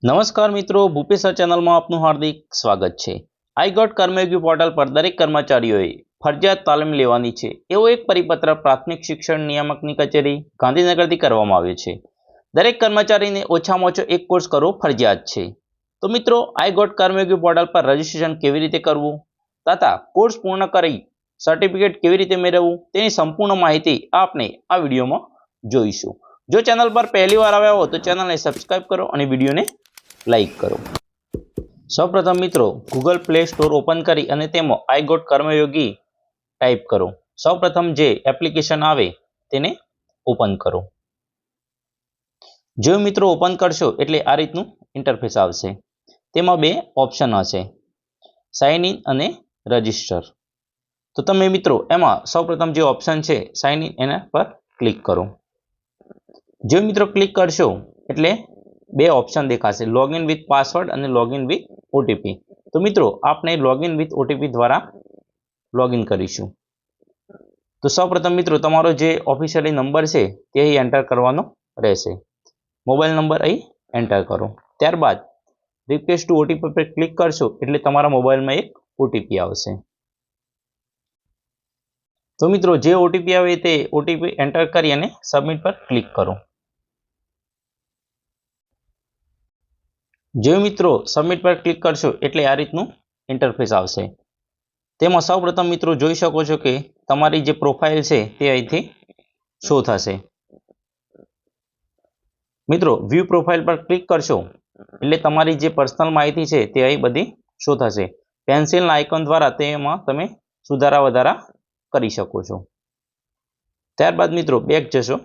નમસ્કાર મિત્રો, ભૂપેશ ચેનલ માં આપનું હાર્દિક સ્વાગત છે। આઈ ગોટ કર્મયોગી પોર્ટલ પર દરેક કર્મચારીઓએ ફરજિયાત તાલીમ લેવાની છે એવો એક પરિપત્ર પ્રાથમિક શિક્ષણ નિયામકની કચેરી ગાંધીનગરથી કરવામાં આવ્યો છે। દરેક કર્મચારીને ઓછામાં ઓછો એક કોર્સ કરવો ફરજિયાત છે। તો મિત્રો, આઈ ગોટ કર્મયોગી પોર્ટલ પર રજીસ્ટ્રેશન કેવી રીતે કરવું તથા કોર્સ પૂર્ણ કરી સર્ટિફિકેટ કેવી રીતે મેળવવું તેની સંપૂર્ણ માહિતી આપણે આ વિડીયોમાં જોઈશું। જો ચેનલ પર પહેલી વાર આવ્યા હો તો ચેનલને સબસ્ક્રાઇબ કરો અને વિડીયોને લાઈક કરો। સૌપ્રથમ મિત્રો, ગૂગલ પ્લે સ્ટોર ઓપન કરી અને તેમાં આઈ ગોટ કર્મયોગી ટાઈપ કરો। સૌપ્રથમ જે એપ્લિકેશન આવે તેને ઓપન કરો। જો મિત્રો ઓપન કરશો એટલે આ રીતનું ઇન્ટરફેસ આવશે। તેમાં બે ઓપ્શન હશે, સાઇન ઇન અને રજિસ્ટર। તો તમે મિત્રો એમાં સૌપ્રથમ જે ઓપ્શન છે સાઇન ઇન એના પર ક્લિક કરો। જો મિત્રો ક્લિક કરશો એટલે બે ઓપ્શન દેખાશે, લોગિન વિથ પાસવર્ડ અને લોગિન વિથ ઓટીપી। તો મિત્રો આપણે લોગિન વિથ ઓટીપી દ્વારા લોગિન કરીશું। તો સૌપ્રથમ મિત્રો તમારો જે ઓફિશિયલી નંબર છે તે અહીં એન્ટર કરવાનો રહેશે। મોબાઈલ નંબર અહીં એન્ટર કરો। ત્યારબાદ રિક્વેસ્ટ ટુ ઓટીપી પર ક્લિક કરશો એટલે તમારા મોબાઈલમાં એક ઓટીપી આવશે। તો મિત્રો જે ઓટીપી આવે તે ઓટીપી એન્ટર કરી અને સબમિટ પર ક્લિક કરો। જો મિત્રો સબમિટ પર ક્લિક કરશો એટલે આ રીતનું ઇન્ટરફેસ આવશે। તેમાં સૌપ્રથમ મિત્રો જોઈ શકો છો કે તમારી જે પ્રોફાઇલ છે તે અહીંથી શો થશે। મિત્રો વ્યૂ પ્રોફાઇલ પર ક્લિક કરશો એટલે તમારી જે પર્સનલ માહિતી છે તે અહીં બધી શો થશે। પેન્સિલના આઇકોન દ્વારા તેમાં તમે સુધારા વધારા કરી શકો છો। ત્યારબાદ મિત્રો બેક જશો।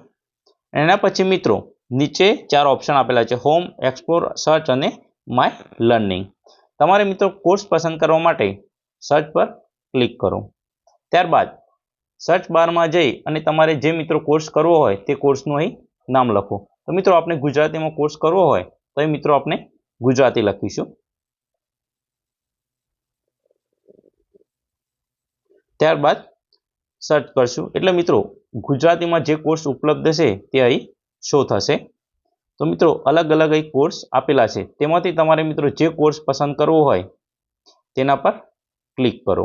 એના પછી મિત્રો નીચે ચાર ઓપ્શન આપેલા છે, હોમ, એક્સપ્લોર, સર્ચ અને માય લર્નિંગ। તમારે મિત્રો કોર્સ પસંદ કરવા માટે સર્ચ પર ક્લિક કરો। ત્યારબાદ સર્ચ બારમાં જઈ અને તમારે જે મિત્રો કોર્સ કરવો હોય તે કોર્સનું અહીં નામ લખો। તો મિત્રો આપણે ગુજરાતીમાં કોર્સ કરવો હોય તો અહીં મિત્રો આપણે ગુજરાતી લખીશું। ત્યારબાદ સર્ચ કરશું એટલે મિત્રો ગુજરાતીમાં જે કોર્સ ઉપલબ્ધ છે તે અહીં શો થશે। તો મિત્રો અલગ અલગ અહીં કોર્સ આપેલા છે, તેમાંથી તમારે મિત્રો જે કોર્સ પસંદ કરવો હોય તેના પર ક્લિક કરો।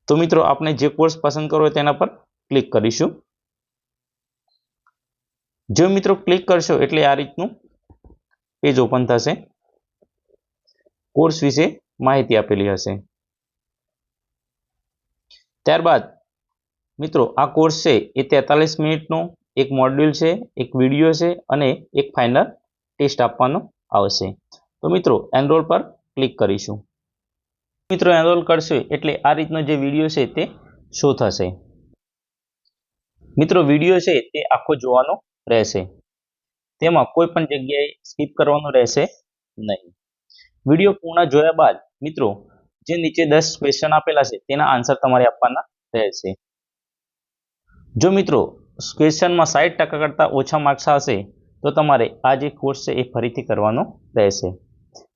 તો મિત્રો આપણે જે કોર્સ પસંદ કરવો હોય તેના પર ક્લિક કરીશું। જો મિત્રો ક્લિક કરશો એટલે આ રીતનું પેજ ઓપન થશે। કોર્સ વિશે માહિતી આપેલી હશે। ત્યારબાદ મિત્રો આ કોર્સ છે એ 43 મિનિટનો એક મોડ્યુલ છે, એક વિડીયો છે અને એક ફાઇનલ ટેસ્ટ આપવાનો આવશે। તો મિત્રો એનરોલ પર ક્લિક કરીશું। મિત્રો એનરોલ કરશો એટલે આ રીતનો જે વિડીયો છે તે શો થશે। મિત્રો વિડીયો છે તે આખો જોવાનો રહેશે, તેમાં કોઈ પણ જગ્યાએ સ્કીપ કરવાનું રહેશે નહીં। વિડીયો પૂર્ણ જોયા બાદ મિત્રો જે નીચે 10 ક્વેશ્ચન આપેલા છે તેના આન્સર તમારે આપવાના રહેશે। જો મિત્રો ક્વેશ્ચનમાં 60% કરતાં ઓછા માર્ક્સ આવશે તો તમારે આ જે કોર્સ છે એ ફરીથી કરવાનો રહેશે।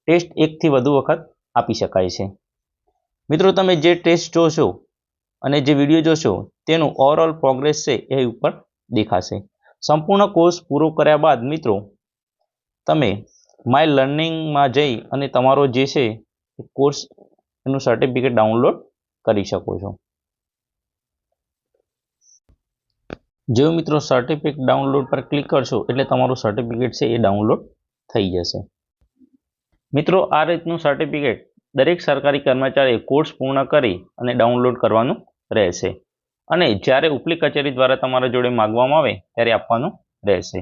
ટેસ્ટ 1 થી વધુ વખત આપી શકાય છે। મિત્રો તમે જે ટેસ્ટ જોશો અને જે વિડીયો જોશો તેનું ઓવરઓલ પ્રોગ્રેસ છે એ ઉપર દેખાશે। સંપૂર્ણ કોર્સ પૂરો કર્યા બાદ મિત્રો તમે માય લર્નિંગમાં જઈ અને તમારો જે છે કોર્સ એનું સર્ટિફિકેટ ડાઉનલોડ કરી શકો છો। જો મિત્રો સર્ટિફિકેટ ડાઉનલોડ પર ક્લિક કરશો એટલે તમારું સર્ટિફિકેટ છે એ ડાઉનલોડ થઈ જશે। મિત્રો આ રીતનું સર્ટિફિકેટ દરેક સરકારી કર્મચારીએ કોર્સ પૂર્ણ કરી અને ડાઉનલોડ કરવાનું રહેશે અને જ્યારે ઉપલી કચેરી દ્વારા તમારા જોડે માંગવામાં આવે ત્યારે આપવાનું રહેશે।